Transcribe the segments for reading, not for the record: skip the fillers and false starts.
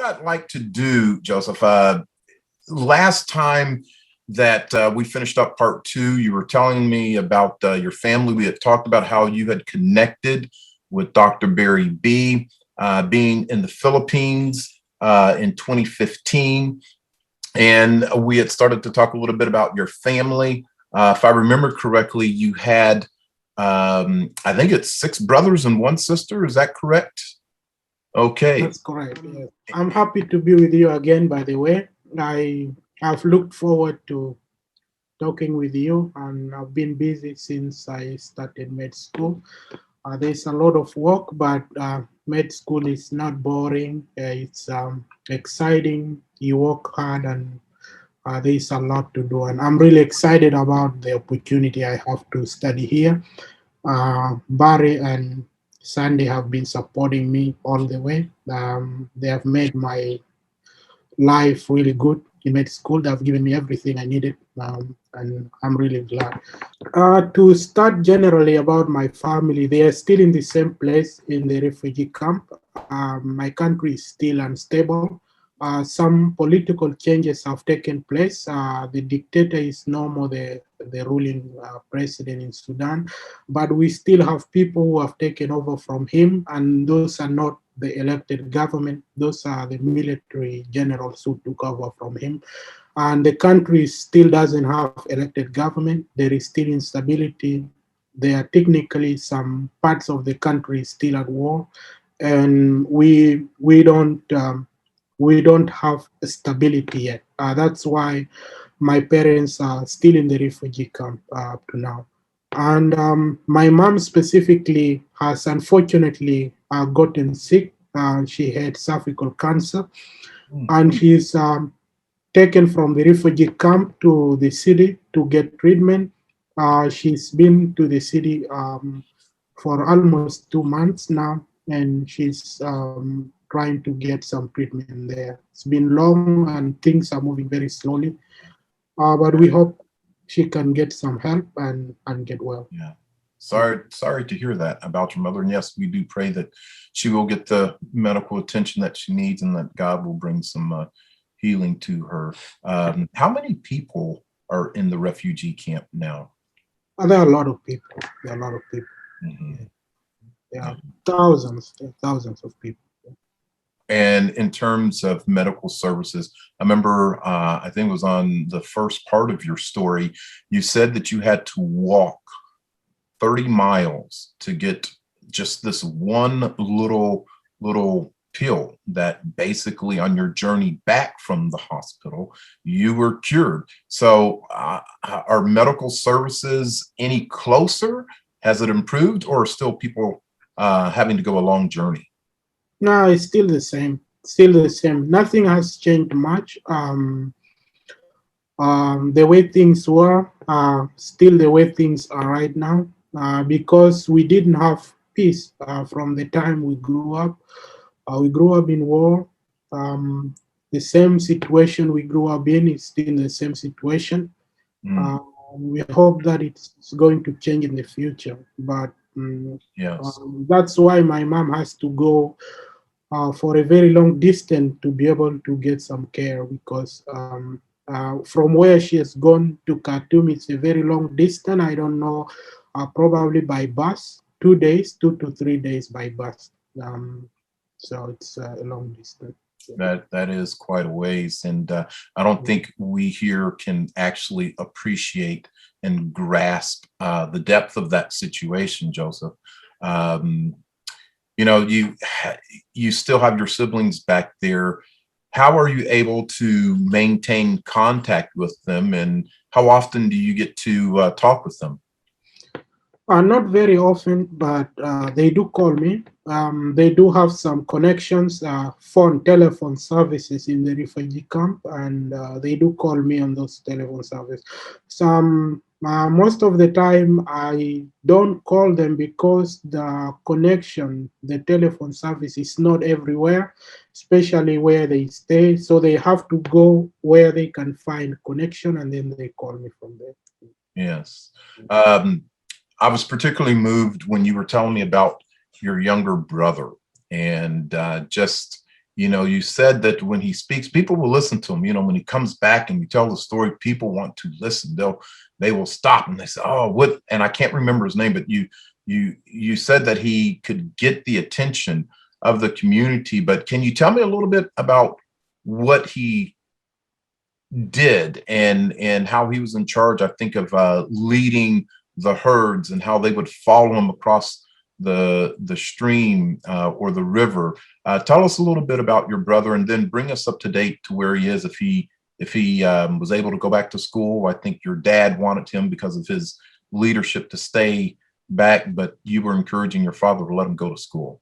I'd like to do, Joseph, last time that we finished up part two, you were telling me about your family. We had talked about how you had connected with Dr. Barry B, being in the Philippines in 2015. And we had started to talk a little bit about your family. If I remember correctly, you had, I think it's 6 brothers and 1 sister. Is that correct? Okay. That's correct. Yes. I'm happy to be with you again, by the way. I have looked forward to talking with you, and I've been busy since I started med school. There's a lot of work, but med school is not boring. It's exciting. You work hard, and there's a lot to do. And I'm really excited about the opportunity I have to study here. Barry and Sandy have been supporting me all the way. They have made my life really good in med school. They have given me everything I needed, and I'm really glad. To start generally about my family, they are still in the same place in the refugee camp. My country is still unstable. Some political changes have taken place. The dictator is no more the ruling president in Sudan, but we still have people who have taken over from him, and those are not the elected government. Those are the military generals who took over from him. And the country still doesn't have elected government. There is still instability. There are technically some parts of the country still at war, and we don't have stability yet. That's why my parents are still in the refugee camp up to now. And my mom specifically has unfortunately gotten sick. She had cervical cancer, and she's taken from the refugee camp to the city to get treatment. She's been to the city for almost 2 months now, and she's trying to get some treatment there. It's been long and things are moving very slowly, but we hope she can get some help and get well. Yeah. Sorry to hear that about your mother. And yes, we do pray that she will get the medical attention that she needs and that God will bring some healing to her. How many people are in the refugee camp now? There are a lot of people. There are a lot of people. Mhm. There Yeah. are thousands of people. And in terms of medical services, I remember, I think it was on the first part of your story, you said that you had to walk 30 miles to get just this one little pill that basically on your journey back from the hospital, you were cured. So are medical services any closer? Has it improved, or are still people having to go a long journey? No, it's still the same. Still the same. Nothing has changed much. The way things were are still the way things are right now, because we didn't have peace from the time we grew up. We grew up in war. Um, the same situation we grew up in is still the same situation. Mm, Uh, we hope that it's going to change in the future, but yes. that's why my mom has to go for a very long distance to be able to get some care, because from where she has gone to Khartoum, it's a very long distance. I don't know, probably by bus, 2 days, 2 to 3 days by bus. So it's a long distance. That is quite a ways, and I don't think we here can actually appreciate and grasp the depth of that situation, Joseph. Um, you still have your siblings back there. How are you able to maintain contact with them, and how often do you get to talk with them? Not very often, but they do call me. They do have some connections, telephone services in the refugee camp, and they do call me on those telephone services. Most of the time, I don't call them because the telephone service is not everywhere, especially where they stay. So they have to go where they can find connection, and then they call me from there. Yes. Um, I was particularly moved when you were telling me about your younger brother and just You know, you said that when he speaks, people will listen to him. You know, when he comes back and you tell the story, people want to listen. They will stop and they say, "Oh, what?" And I can't remember his name, but you said that he could get the attention of the community. But can you tell me a little bit about what he did and how he was in charge? I think of leading the herds and how they would follow him across the stream or the river. Tell us a little bit about your brother, and then bring us up to date to where he is. If he was able to go back to school, I think your dad wanted him because of his leadership to stay back, but you were encouraging your father to let him go to school.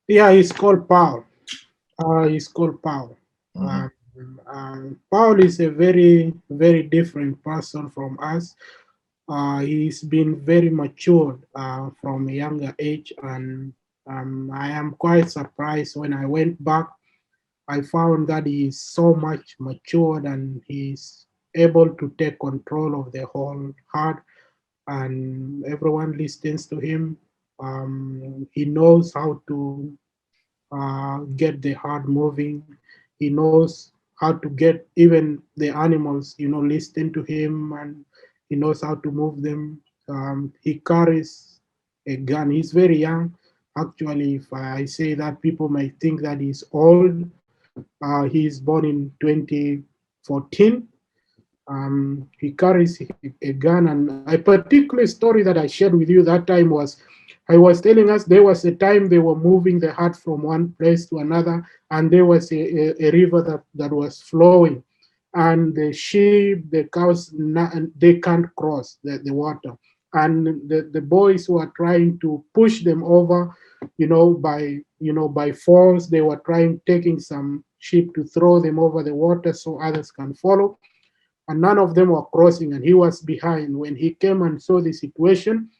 Yeah, he's called Paul. He's called Paul. Hmm. Um, Paul is a very, very different person from us. He's been very matured from a younger age, and I am quite surprised when I went back. I found that he is so much matured and he's able to take control of the whole heart, and everyone listens to him. He knows how to get the heart moving. He knows how to get even the animals, listen to him, and he knows how to move them. He carries a gun. He's very young. Actually, if I say that, people might think that he's old. He's born in 2014. He carries a gun, and a particular story that I shared with you that time was, I was telling us there was a time they were moving the hut from one place to another, and there was a river that was flowing, and the sheep, the cows, they can't cross the water, and the boys were trying to push them over, by force. They were trying taking some sheep to throw them over the water so others can follow, and none of them were crossing, and he was behind. When he came and saw the situation,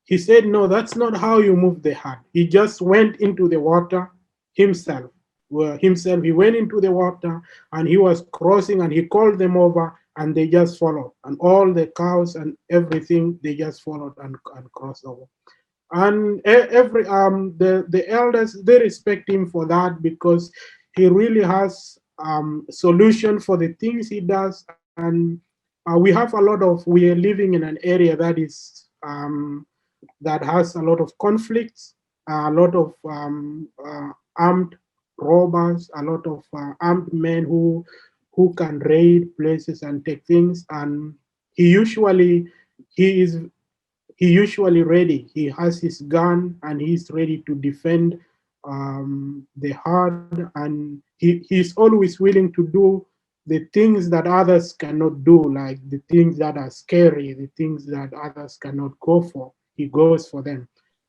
he said, "No, that's not how you move the heart." He just went into the water himself. He went into the water and he was crossing, and he called them over, and they just followed. And all the cows and everything, they just followed and crossed over. And every the elders, they respect him for that, because he really has solution for the things he does. And we are living in an area that has a lot of conflicts, a lot of armed robbers, a lot of armed men who can raid places and take things. And he usually he is he usually ready. He has his gun and he's ready to defend the herd, and he's always willing to do the things that others cannot do, like the things that are scary, the things that others cannot go for. He goes for them,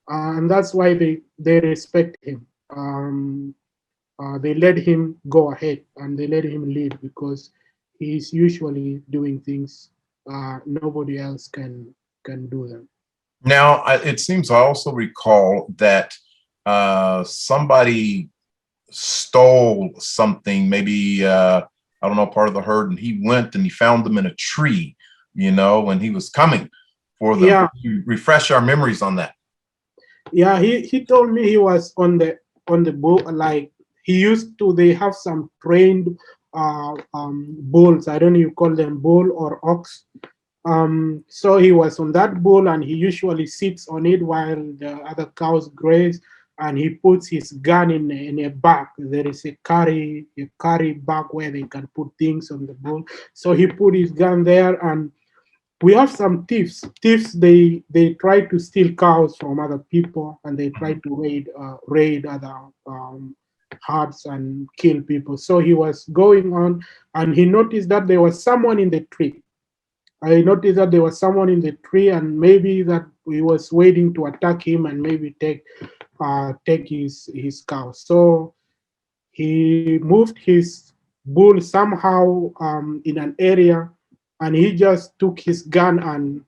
and that's why they respect him. They let him go ahead and they let him lead, because he's usually doing things nobody else can do them. Now, it seems I also recall that somebody stole something, maybe I don't know, part of the herd, and he went and he found them in a tree, and he was coming for them. Yeah, Can you refresh our memories on that? yeah. He told me he was on the boat. Like, he used to. They have some trained bulls. I don't know, you call them bull or ox. So he was on that bull, and he usually sits on it while the other cows graze. And he puts his gun in a bag. There is a carry bag where they can put things on the bull. So he put his gun there, and we have some thieves. Thieves, they try to steal cows from other people, and they try Mhm. to raid other herds and kill people. So he was going on, and he noticed that there was someone in the tree. I noticed that there was someone in the tree, and maybe that he was waiting to attack him and maybe take his cow. So he moved his bull somehow in an area, and he just took his gun and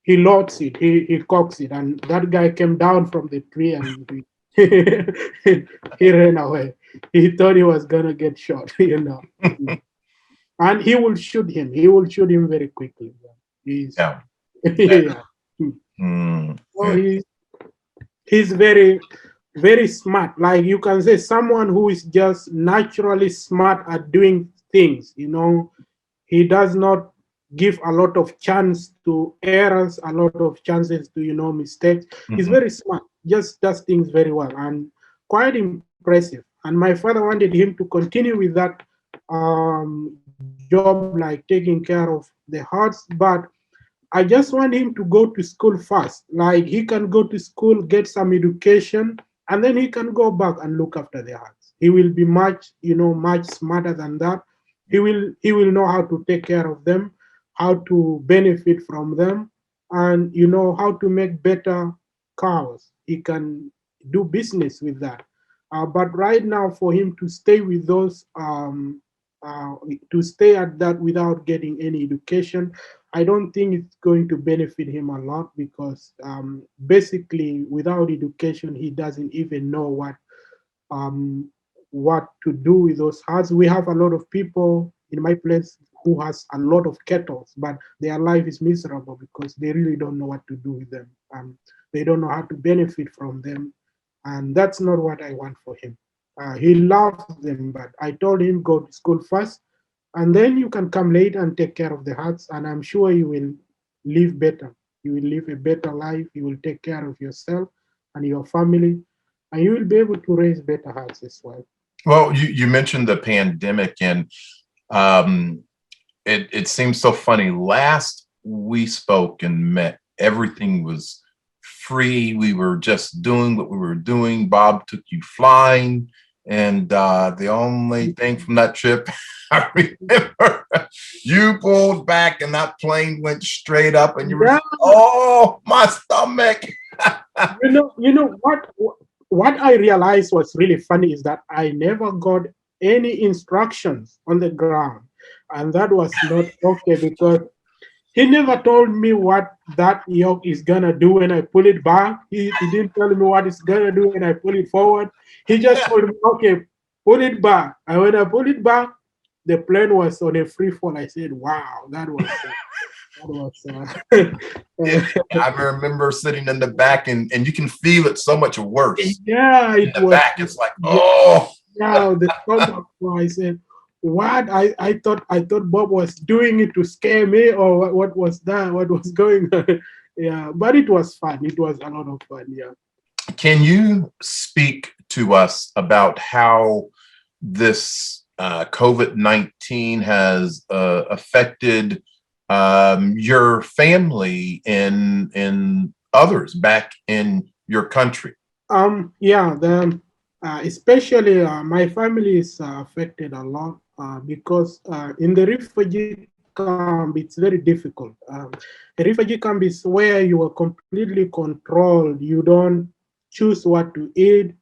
he loads it. He cocks it, and that guy came down from the tree and he ran away. He thought he was gonna get shot, and he will shoot him. He will shoot him very quickly. He's Yeah. yeah. Mm. So he's very. very smart. Like you can say someone who is just naturally smart at doing things, he does not give a lot of chance to errors, a lot of chances to, mistakes. He's Mhm. very smart, just does things very well and quite impressive. And my father wanted him to continue with that job, like taking care of the hearts, but I just want him to go to school first. Like he can go to school, get some education, and then he can go back and look after the hearts. He will be much, much smarter than that. He will know how to take care of them, how to benefit from them, and how to make better cows. He can do business with that. But right now, for him to stay with those, to stay at that without getting any education, I don't think it's going to benefit him a lot because basically, without education, he doesn't even know um, what to do with those herds. We have a lot of people in my place who has a lot of cattle, but their life is miserable because they really don't know what to do with them. They don't know how to benefit from them, and that's not what I want for him. He loves them, but I told him go to school first, and then you can come late and take care of the herds, and I'm sure you will live better. You will live a better life. You will take care of yourself and your family, and you will be able to raise better herds as well. Well, you mentioned the pandemic, and um, it seems so funny. Last we spoke and met, everything was free. We were just doing what we were doing. Bob took you flying, and the only thing from that trip, I remember you pulled back and that plane went straight up, and you were, Yeah, oh, my stomach. what I realized was really funny is that I never got any instructions on the ground, and that was not okay because he never told me what that yoke is gonna do when I pull it back. He didn't tell me what it's gonna do when I pull it forward. He just told me, okay, pull it back. And when I pull it back, the plane was on a free fall. I said, wow, It, uh, I remember sitting in the back, and you can feel it so much worse yeah, in it the was. back. It's like, Yeah, oh. yeah, the stomach. I said, what? I thought Bob was doing it to scare me, or what was that? What was going on? Yeah, but it was fun. It was a lot of fun. Yeah. Can you speak to us about how this COVID-19 has affected your family and others back in your country? Yeah. Especially my family is affected a lot because in the refugee camp it's very difficult. A refugee camp is where you are completely controlled. You don't choose what to eat.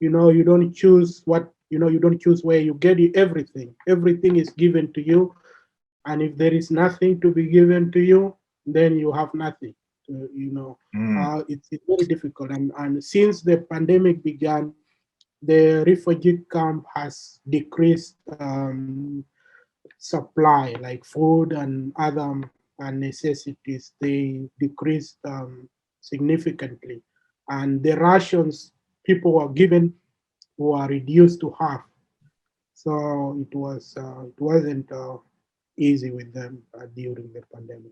You don't choose you don't choose where you get everything is given to you, and if there is nothing to be given to you, then you have nothing. Mm. It's very difficult, and since the pandemic began, the refugee camp has decreased supply like food and other necessities. They decreased significantly, and the rations people were given were reduced to half. So it wasn't easy with them during the pandemic.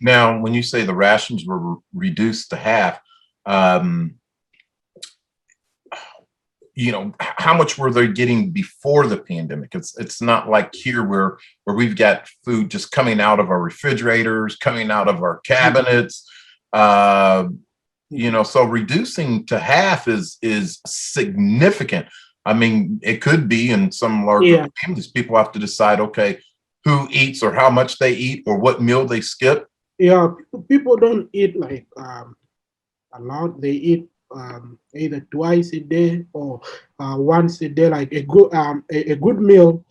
Now, when you say the rations were reduced to half, um, how much were they getting before the pandemic? It's not like here where we've got food just coming out of our refrigerators, coming out of our cabinets. Uh, so reducing to half is significant. I mean, it could be in some larger Yeah, families, people have to decide, okay, who eats or how much they eat or what meal they skip. yeah. People don't eat like a lot. They eat either twice a day or once a day, like a good meal,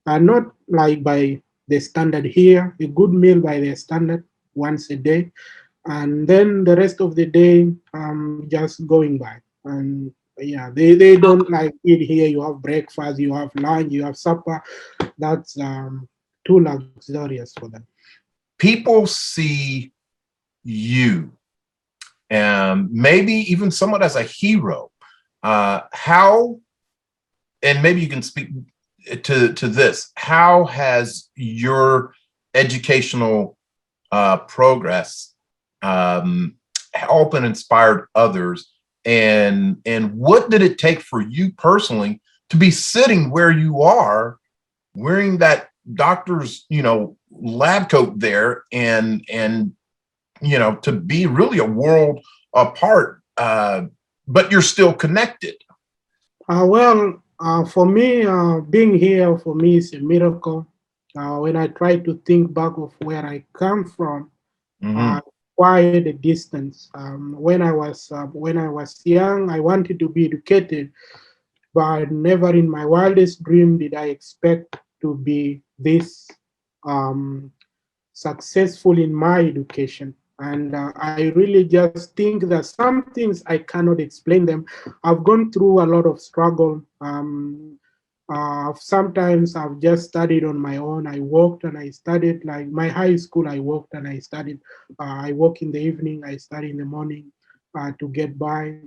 not like by the standard here. A good meal by their standard once a day, and then the rest of the day just going by. And yeah, they don't like eat here. You have breakfast, you have lunch, you have supper. That's too luxurious for them. People see you and maybe even somewhat as a hero. how, and maybe you can speak to this, how has your educational progress helped and inspired others, and what did it take for you personally to be sitting where you are, wearing that doctor's lab coat there, and to be really a world apart, but you're still connected? For me, being here for me is a miracle. When I try to think back of where I come from, Mm-hmm. uh, quite a distance. When I was young, I wanted to be educated, but never in my wildest dream did I expect to be this um, successful in my education. And I really just think that some things I cannot explain them. I've gone through a lot of struggle. Sometimes I've just studied on my own. I worked and I studied, like my high school. I worked and I studied. I work in the evening. I study in the morning to get by.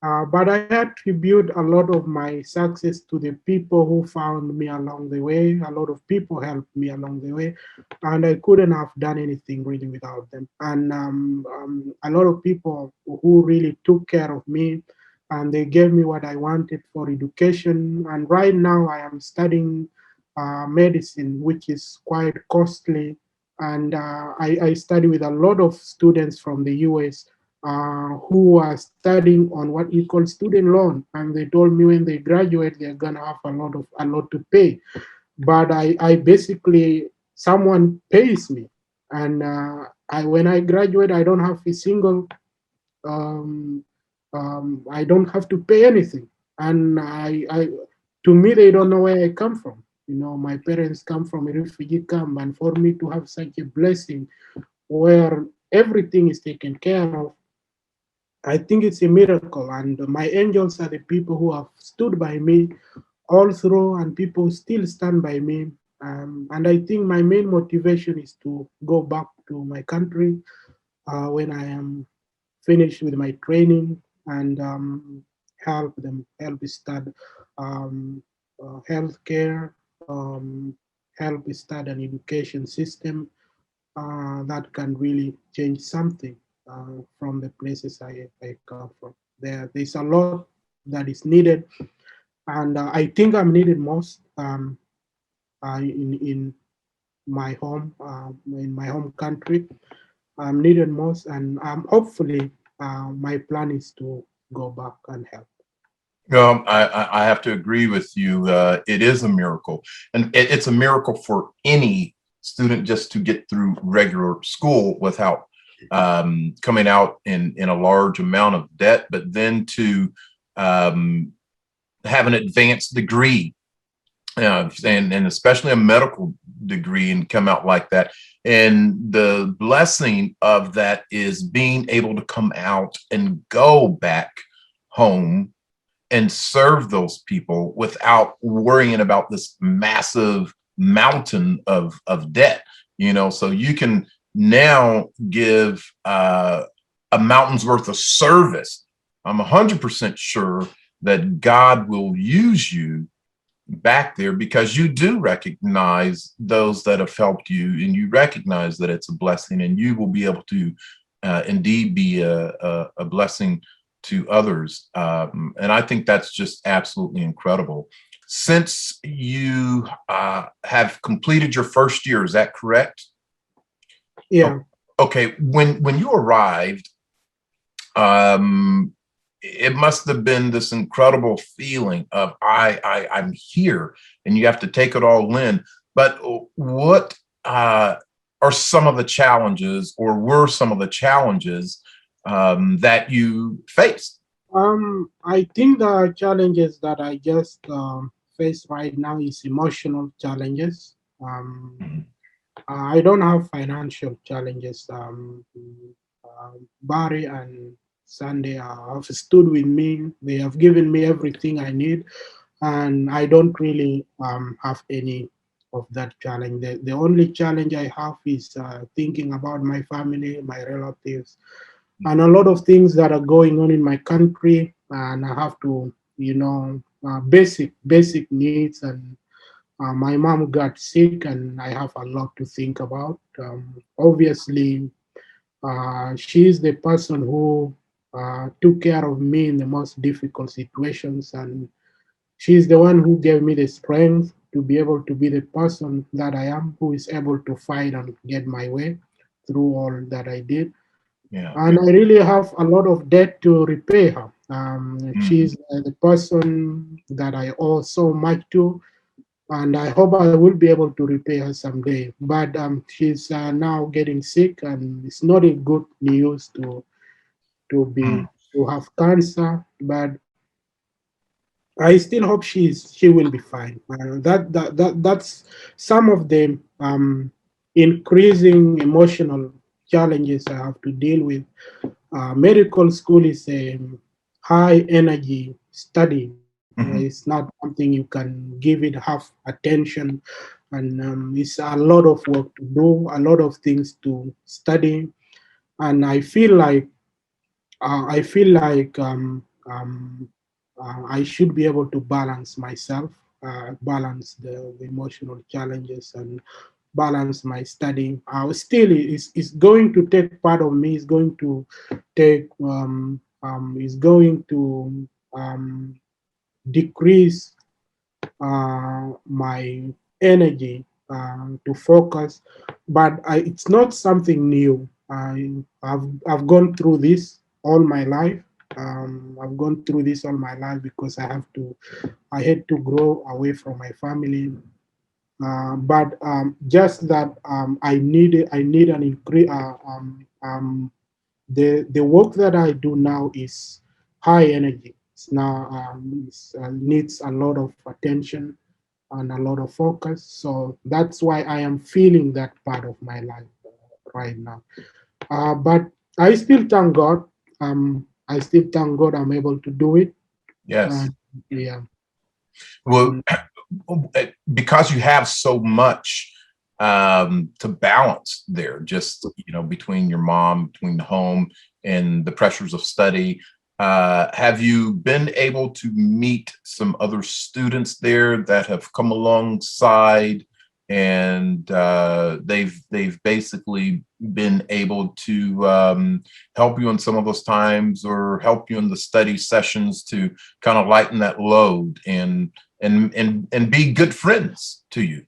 But I attribute a lot of my success to the people who found me along the way. A lot of people helped me along the way, and I couldn't have done anything really without them. And a lot of people who really took care of me, and they gave me what I wanted for education. And right now, I am studying medicine, which is quite costly. And I study with a lot of students from the US who are studying on what you call student loan, and they told me when they graduate they're gonna have a lot to pay. But I basically someone pays me, and I when I graduate I don't have a single um, I don't have to pay anything, and I to me they don't know where I come from. You know, my parents come from a refugee camp, and for me to have such a blessing where everything is taken care of, I think it's a miracle, and my angels are the people who have stood by me all through, and people still stand by me. And I think my main motivation is to go back to my country when I am finished with my training, and help start um, healthcare, help start an education system that can really change something from the places I come from. There's a lot that is needed, and I think I'm needed most in in my home country. I'm needed most, and hopefully my plan is to go back and help. I have to agree with you. It is a miracle, and it's a miracle for any student just to get through regular school without coming out in a large amount of debt, but then to um, have an advanced degree, and especially a medical degree, and come out like that. And the blessing of that is being able to come out and go back home and serve those people without worrying about this massive mountain of debt, so you can now give a mountain's worth of service. I'm 100% sure that God will use you back there, because you do recognize those that have helped you, and you recognize that it's a blessing, and you will be able to indeed be a blessing to others. And I think that's just absolutely incredible. Since you have completed your first year, is that correct? Yeah. Okay. When you arrived, um, it must have been this incredible feeling of I'm here, and you have to take it all in. But what are some of the challenges, or were some of the challenges that you faced? I think the challenges that I just face right now is emotional challenges. Mhm. I don't have financial challenges. Barry and Sunday have stood with me. They have given me everything I need, and I don't really have any of that challenge. The only challenge I have is thinking about my family, my relatives, and a lot of things that are going on in my country. and I have to, basic needs. And my mom got sick, and I have a lot to think about. Obviously, she's the person who took care of me in the most difficult situations, and she's the one who gave me the strength to be able to be the person that I am, who is able to fight and get my way through all that I did. Yeah. And I really have a lot of debt to repay her. Mhm. She's the person that I owe so much to, and I hope I will be able to repay her someday. But she's now getting sick, and it's not a good news to Mm. be to have cancer. But I still hope she will be fine. That's some of the increasing emotional challenges I have to deal with. Medical school is a high energy study. It's Mhm. not something you can give it half attention, and it's a lot of work to do, a lot of things to study, and I feel like I should be able to balance myself, balance the emotional challenges, and balance my study. Still, it's going to take part of me. It's going to take. It's going to decrease my energy to focus, but it's not something new. I've gone through this all my life. I've gone through this all my life because I had to grow away from my family. But just that I need an increase. The work that I do now is high energy. It needs a lot of attention and a lot of focus. So that's why I am feeling that part of my life right now. But I still thank God. I still thank God I'm able to do it. Yes. And yeah. Well, Mm. because you have so much to balance there, just between your mom, between the home, and the pressures of study. Have you been able to meet some other students there that have come alongside, and they've basically been able to help you in some of those times, or help you in the study sessions to kind of lighten that load and be good friends to you?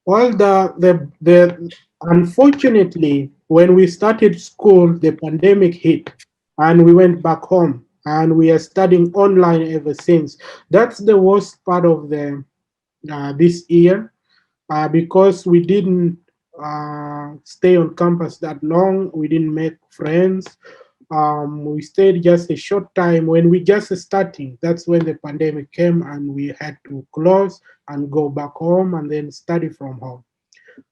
Well, the unfortunately, when we started school, the pandemic hit, and we went back home, and we are studying online ever since. That's the worst part of the this year, because we didn't stay on campus that long. We didn't make friends. We stayed just a short time. When we just starting, that's when the pandemic came, and we had to close and go back home and then study from home.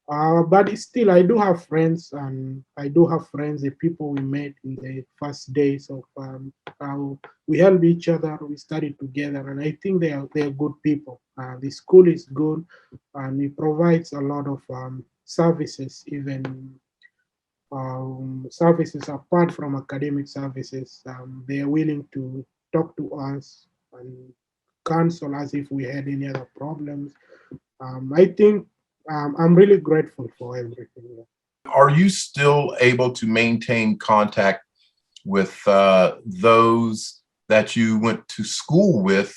But still, I do have friends, and I do have friends, the people we met in the first days of we help each other, we studied together, and I think they are good people. The school is good, and it provides a lot of services, even services apart from academic services. They are willing to talk to us and counsel us if we had any other problems. I think I'm really grateful for everything. Yeah. Are you still able to maintain contact with those that you went to school with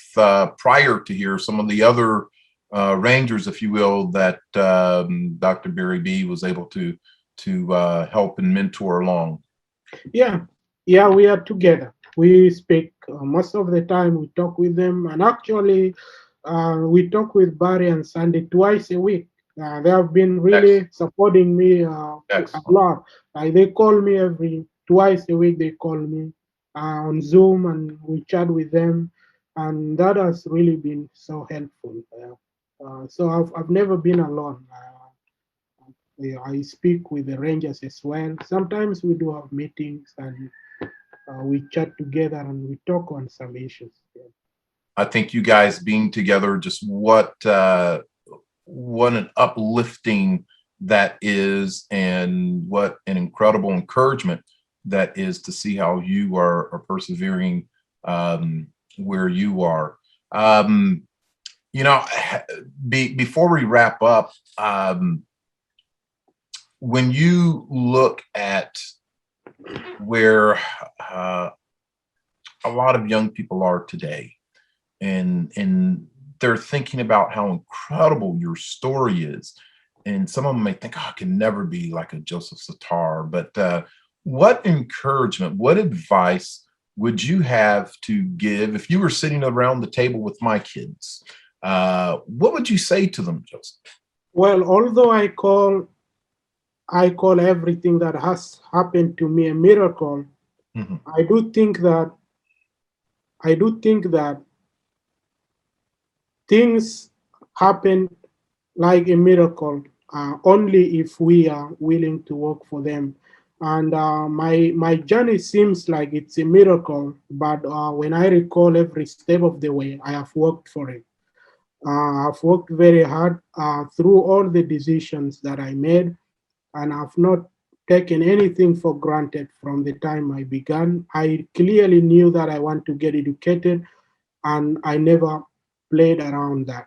prior to here, some of the other rangers, if you will, that Dr. Barry B was able to help and mentor along? Yeah, yeah, we are together. We speak most of the time. We talk with them, and actually, we talk with Barry and Sandy twice a week. They have been really Excellent. supporting me a Excellent. lot. They call me every twice a week. They call me on Zoom, and we chat with them, and that has really been so helpful. So I've never been alone. Yeah, I speak with the Rangers as well. Sometimes we do have meetings, and we chat together and we talk on some issues. Yeah. I think you guys being together, just what an uplifting that is, and what an incredible encouragement that is, to see how you are persevering where you are. Um, you know, before we wrap up, when you look at where uh, a lot of young people are today, and they're thinking about how incredible your story is, and some of them may think, oh, I can never be like a Joseph Sitar, but what encouragement, what advice would you have to give if you were sitting around the table with my kids? What would you say to them, Joseph? Well, although I call everything that has happened to me a miracle, Mhm. I do think that I do think that things happen like a miracle only if we are willing to work for them. And my journey seems like it's a miracle, but when I recall every step of the way, I have worked for it. I've worked very hard through all the decisions that I made, and I've not taken anything for granted from the time I began. I clearly knew that I want to get educated, and I never played around that.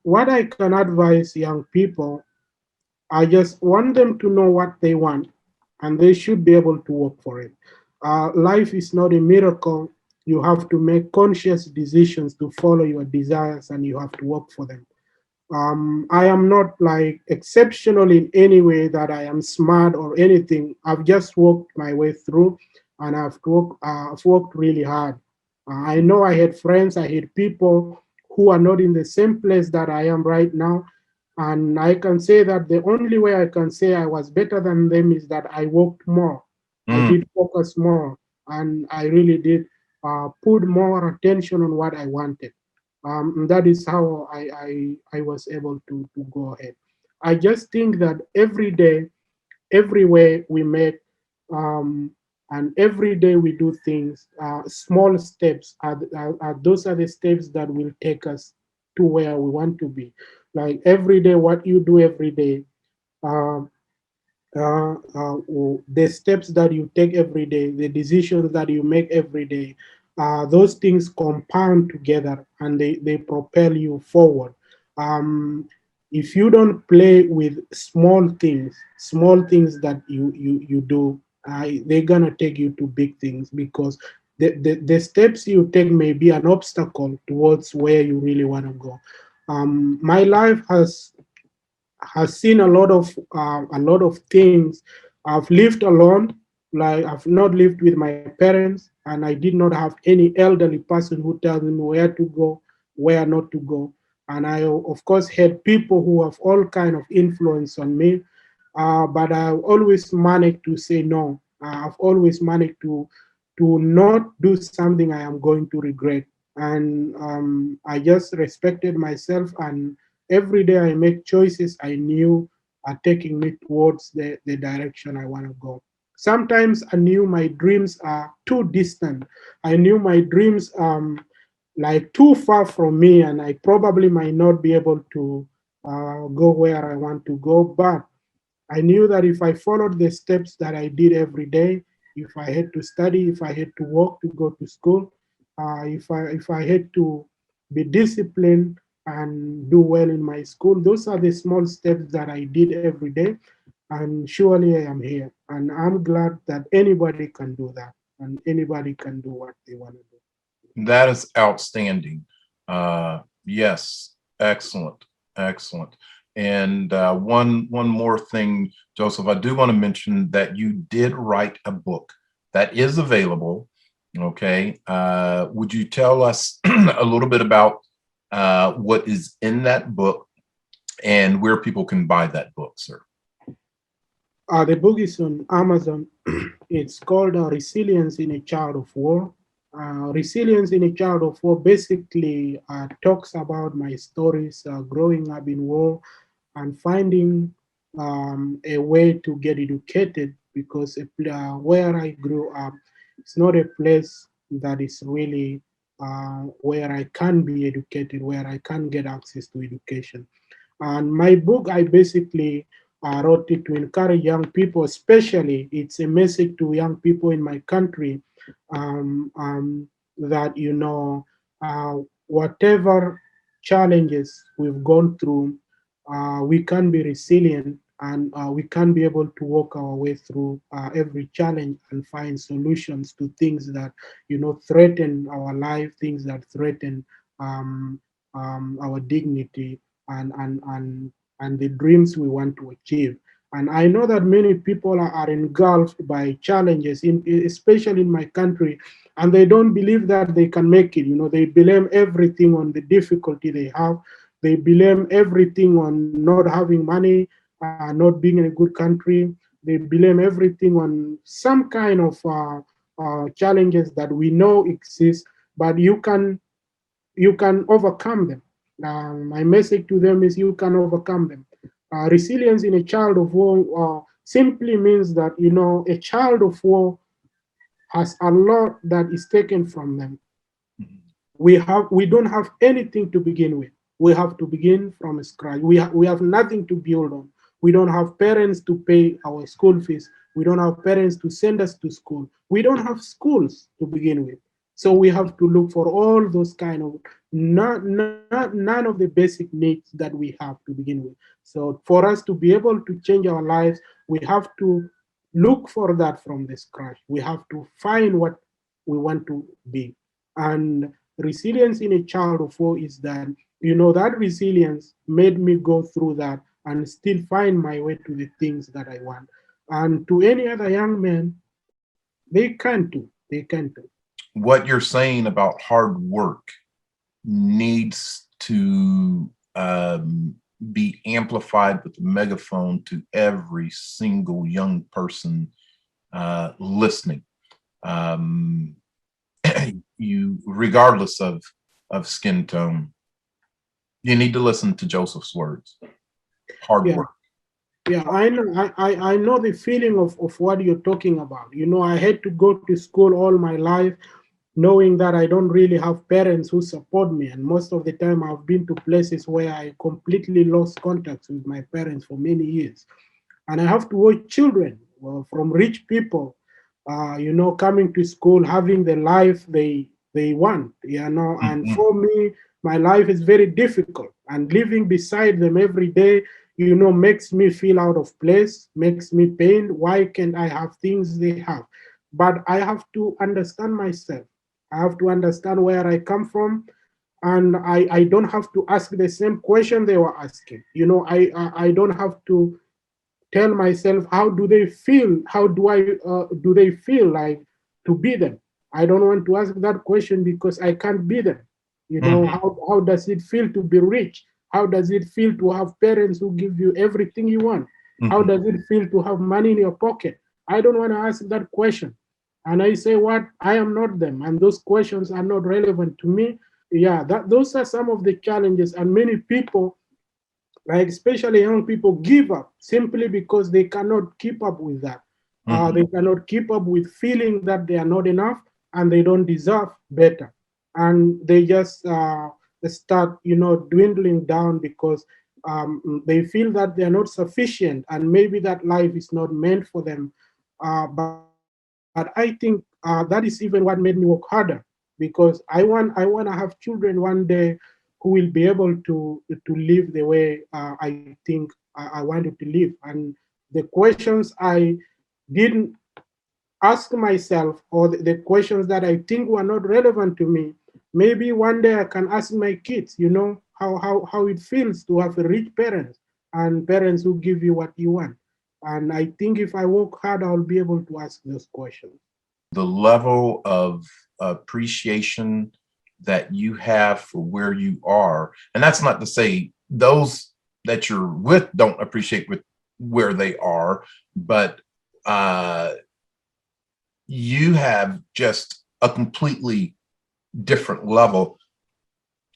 What I can advise young people, I just want them to know what they want, and they should be able to work for it. Life is not a miracle. You have to make conscious decisions to follow your desires, and you have to work for them. I am not like exceptional in any way that I am smart or anything. I've just worked my way through, and I've worked really hard. I know I had friends, I had people who are not in the same place that I am right now. And I can say that the only way I can say I was better than them is that I worked more. I Mm. did focus more, and I really did put more attention on what I wanted. That is how I was able to go ahead. I just think that every day, everywhere we make, um, and every day we do things, small steps those are the steps that will take us to where we want to be. Like every day, what you do every day, um, the steps that you take every day, the decisions that you make every day, those things compound together and they propel you forward. Um, if you don't play with small things that you do, they're gonna take you to big things because the steps you take may be an obstacle towards where you really want to go. My life has seen a lot of things. I've lived alone, like I've not lived with my parents, and I did not have any elderly person who tells me where to go, where not to go. And I, of course, had people who have all kind of influence on me, but I've always managed to say no. I've always managed to not do something I am going to regret, and I just respected myself and every day I make choices I knew are taking me towards the direction I want to go. Sometimes I knew my dreams are too distant. I knew my dreams like too far from me, and I probably might not be able to go where I want to go. But I knew that if I followed the steps that I did every day, if I had to study, if I had to work to go to school, if I had to be disciplined and do well in my school, those are the small steps that I did every day, and surely I am here. And I'm glad that anybody can do that, and anybody can do what they want to do. That is outstanding. Yes, excellent, excellent. And one more thing, Joseph, I do want to mention that you did write a book that is available. Okay, would you tell us a little bit about what is in that book and where people can buy that book, sir? The book is on Amazon. It's called Resilience in a Child of War. Resilience in a Child of War basically talks about my stories growing up in war and finding a way to get educated because where I grew up, it's not a place that is really where I can be educated, where I can get access to education. And my book, I basically wrote it to encourage young people, especially it's a message to young people in my country. that, whatever challenges we've gone through, we can be resilient, and we can be able to walk our way through every challenge and find solutions to things that threaten our life, things that threaten um, our dignity, and the dreams we want to achieve. And I know that many people are engulfed by challenges, especially in my country, and they don't believe that they can make it. They blame everything on the difficulty they have. They blame everything on not having money, not being in a good country. They blame everything on some kind of challenges that we know exist, but you can overcome them. My message to them is you can overcome them. Resilience in a child of war simply means that a child of war has a lot that is taken from them. We don't have anything to begin with. We have to begin from scratch. We have nothing to build on. We don't have parents to pay our school fees. We don't have parents to send us to school. We don't have schools to begin with. So we have to look for all those kind of none of the basic needs that we have to begin with. So for us to be able to change our lives, we have to look for that from the scratch. We have to find what we want to be. And resilience in a child of four is that that resilience made me go through that and still find my way to the things that I want. And to any other young man, they can do. What you're saying about hard work needs to be amplified with a megaphone to every single young person listening. Um, you, regardless of skin tone, you need to listen to Joseph's words. Hard Yeah. work. Yeah, I know. I know the feeling of what you're talking about. I had to go to school all my life, knowing that I don't really have parents who support me. And most of the time, I've been to places where I completely lost contact with my parents for many years. And I have to watch children from rich people, coming to school, having the life they want, And Mhm. for me, my life is very difficult, and living beside them every day, makes me feel out of place, makes me pain. Why can't I have things they have? But I have to understand myself. I have to understand where I come from, and I don't have to ask the same question they were asking. I don't have to tell myself how do they feel, how do they feel like to be them. I don't want to ask that question because I can't be them. Mhm. How does it feel to be rich? How does it feel to have parents who give you everything you want? How Mhm. does it feel to have money in your pocket? I don't want to ask that question. And I say, what, I am not them, and those questions are not relevant to me. Yeah, those are some of the challenges, and many people, like especially young people, give up simply because they cannot keep up with that. Mhm. They cannot keep up with feeling that they are not enough and they don't deserve better, and they just start, dwindling down because they feel that they are not sufficient, and maybe that life is not meant for them. But I think that is even what made me work harder, because I want to have children one day who will be able to live the way I think I wanted to live. And the questions I didn't ask myself, or the questions that I think were not relevant to me, maybe one day I can ask my kids, how it feels to have a rich parents and parents who give you what you want. And I think if I work hard, I'll be able to ask those questions. The level of appreciation that you have for where you are, and that's not to say those that you're with don't appreciate with where they are, but uh, you have just a completely different level.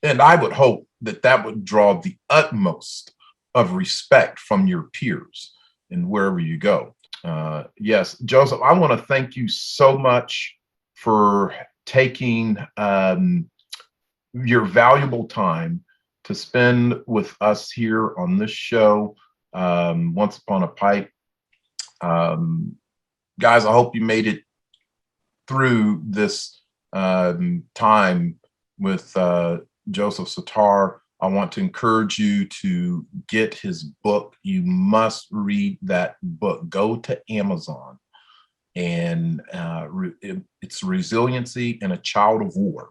And I would hope that that would draw the utmost of respect from your peers and wherever you go. Yes, Joseph, I want to thank you so much for taking your valuable time to spend with us here on this show, Once Upon a Pipe. Um, Guys, I hope you made it through this time with Joseph Sitar. I want to encourage you to get his book. You must read that book. Go to Amazon, and it's Resiliency in a Child of War,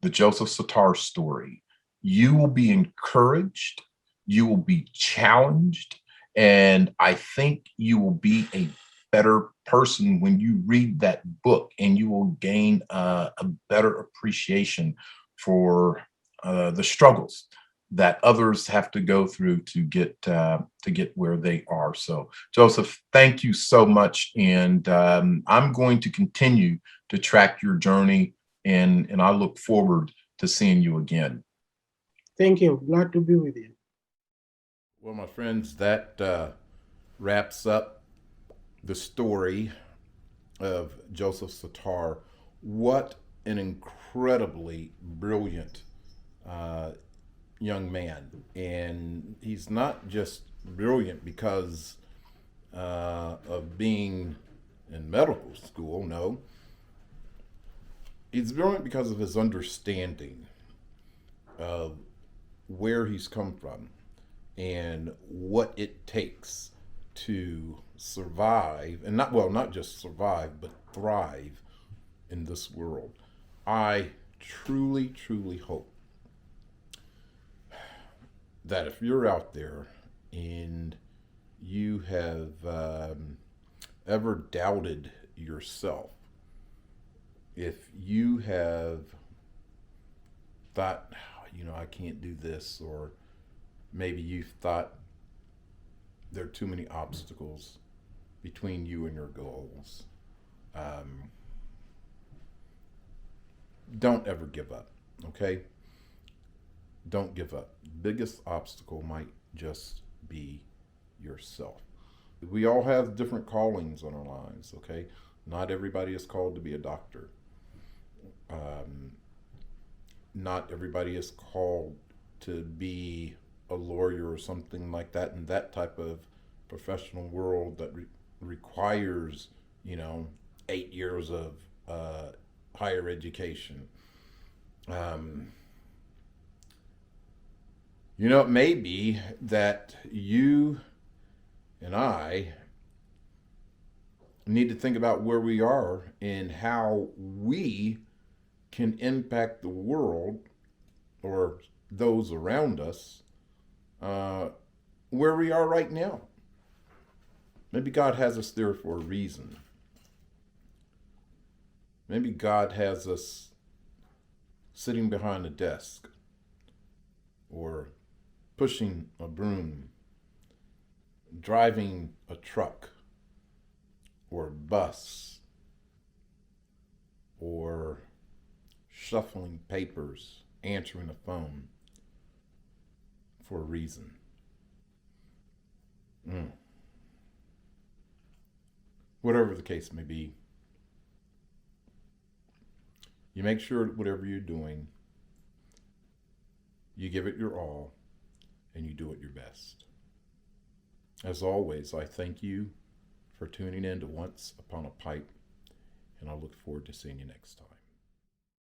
the Joseph Sitar story. You will be encouraged, you will be challenged, and I think you will be a better person when you read that book, and you will gain a better appreciation for the struggles that others have to go through to get where they are. So, Joseph, thank you so much, and I'm going to continue to track your journey, and I look forward to seeing you again. Thank you. Glad to be with you. Well, my friends, that wraps up the story of Joseph Sitar. What an incredibly brilliant uh, young man. And he's not just brilliant because of being in medical school, no. He's brilliant because of his understanding of where he's come from and what it takes to survive, and not just survive, but thrive in this world. I truly hope that if you're out there and you have ever doubted yourself, if you have thought, I can't do this, or maybe you've thought there are too many obstacles between you and your goals, um, don't ever give up, okay? Don't give up. The biggest obstacle might just be yourself. We all have different callings on our lives, okay? Not everybody is called to be a doctor. Um, Not everybody is called to be a lawyer or something like that in that type of professional world that requires, 8 years of higher education. Um, it may be that you and I need to think about where we are and how we can impact the world or those around us uh, where we are right now. Maybe God has us there for a reason. Maybe God has us sitting behind a desk or pushing a broom, driving a truck or a bus, or shuffling papers, answering a phone for a reason. Mm. Whatever the case may be, you make sure that whatever you're doing, you give it your all and you do it your best. As always, I thank you for tuning in to Once Upon a Pipe, and I look forward to seeing you next time.